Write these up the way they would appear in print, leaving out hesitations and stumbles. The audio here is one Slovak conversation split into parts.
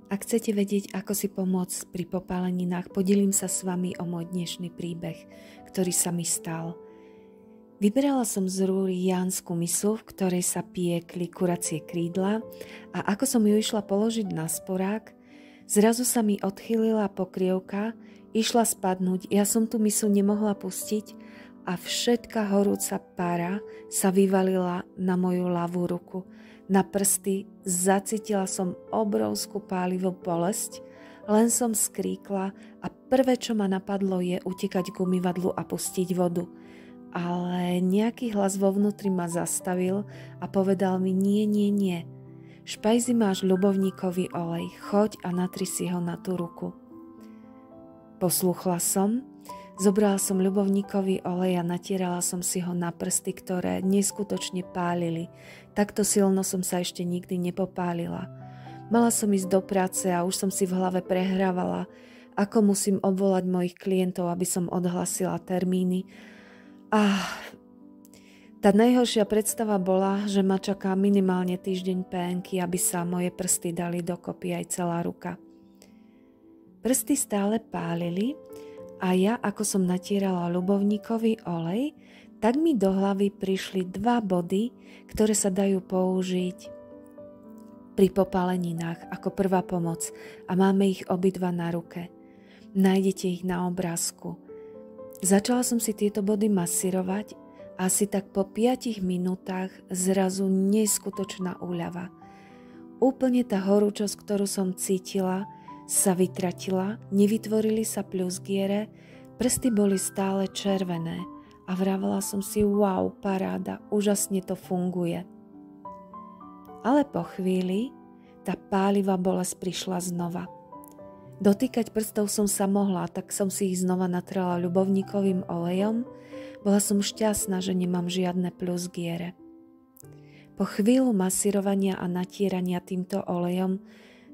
Ak chcete vedieť, ako si pomôcť pri popáleninách, podelím sa s vami o môj dnešný príbeh, ktorý sa mi stal. Vyberala som z rúry jánsku misu, v ktorej sa piekli kuracie krídla, a ako som ju išla položiť na sporák, zrazu sa mi odchýlila pokrievka, išla spadnúť, ja som tú misu nemohla pustiť a všetká horúca pára sa vyvalila na moju ľavú ruku. Na prsty zacítila som obrovskú pálivú bolesť, len som skríkla a prvé, čo ma napadlo, je utekať k umývadlu a pustiť vodu. Ale nejaký hlas vo vnútri ma zastavil a povedal mi nie. V špajzi máš ľubovníkový olej, choď a natri si ho na tú ruku. Posluchla som, zobrala som ľubovníkový olej a natierala som si ho na prsty, ktoré neskutočne pálili. Takto silno som sa ešte nikdy nepopálila. Mala som ísť do práce a už som si v hlave prehrávala, ako musím obvolať mojich klientov, aby som odhlasila termíny. Tá najhoršia predstava bola, že ma čaká minimálne týždeň PN-ky, aby sa moje prsty dali dokopy aj celá ruka. Prsty stále pálili a ja, ako som natierala ľubovníkový olej, tak mi do hlavy prišli 2 body, ktoré sa dajú použiť pri popáleninách ako prvá pomoc a máme ich obidva na ruke. Nájdete ich na obrázku. Začala som si tieto body masírovať a asi tak po 5 minútach zrazu neskutočná úľava. Úplne tá horúčosť, ktorú som cítila, sa vytratila, nevytvorili sa pľuzgiere, prsty boli stále červené a vravala som si, wow, paráda, úžasne to funguje. Ale po chvíli tá pálivá bolesť prišla znova. Dotýkať prstov som sa mohla, tak som si ich znova natrela ľubovníkovým olejom. Bola som šťastná, že nemám žiadne pľuzgiere. Po chvíľu masírovania a natierania týmto olejom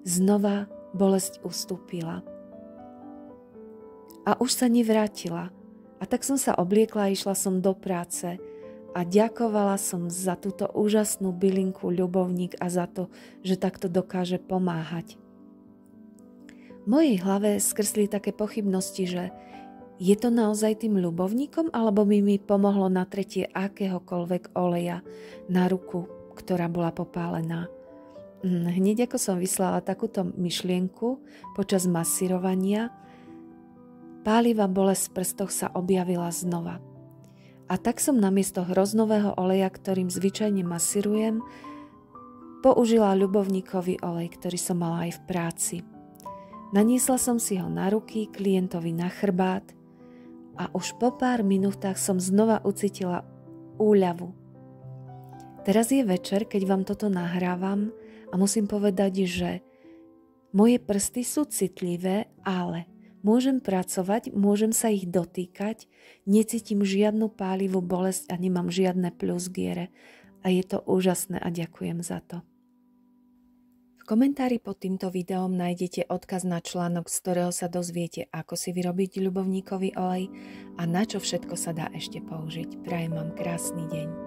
znova bolesť ustúpila. A už sa nevrátila. A tak som sa obliekla a išla som do práce a ďakovala som za túto úžasnú bylinku ľubovník a za to, že takto dokáže pomáhať. V mojej hlave skrsli také pochybnosti, že je to naozaj tým ľubovníkom, alebo by mi pomohlo natretie akéhokoľvek oleja na ruku, ktorá bola popálená. Hneď ako som vyslala takúto myšlienku počas masírovania, pálivá bolesť v prstoch sa objavila znova. A tak som namiesto hroznového oleja, ktorým zvyčajne masírujem, použila ľubovníkový olej, ktorý som mala aj v práci. Naniesla som si ho na ruky, klientovi na chrbát a už po pár minútach som znova ucítila úľavu. Teraz je večer, keď vám toto nahrávam a musím povedať, že moje prsty sú citlivé, ale môžem pracovať, môžem sa ich dotýkať, necítim žiadnu pálivú bolesť a nemám žiadne pľuzgiere a je to úžasné a ďakujem za to. V komentári pod týmto videom nájdete odkaz na článok, z ktorého sa dozviete, ako si vyrobiť ľubovníkový olej a na čo všetko sa dá ešte použiť. Prajem vám krásny deň.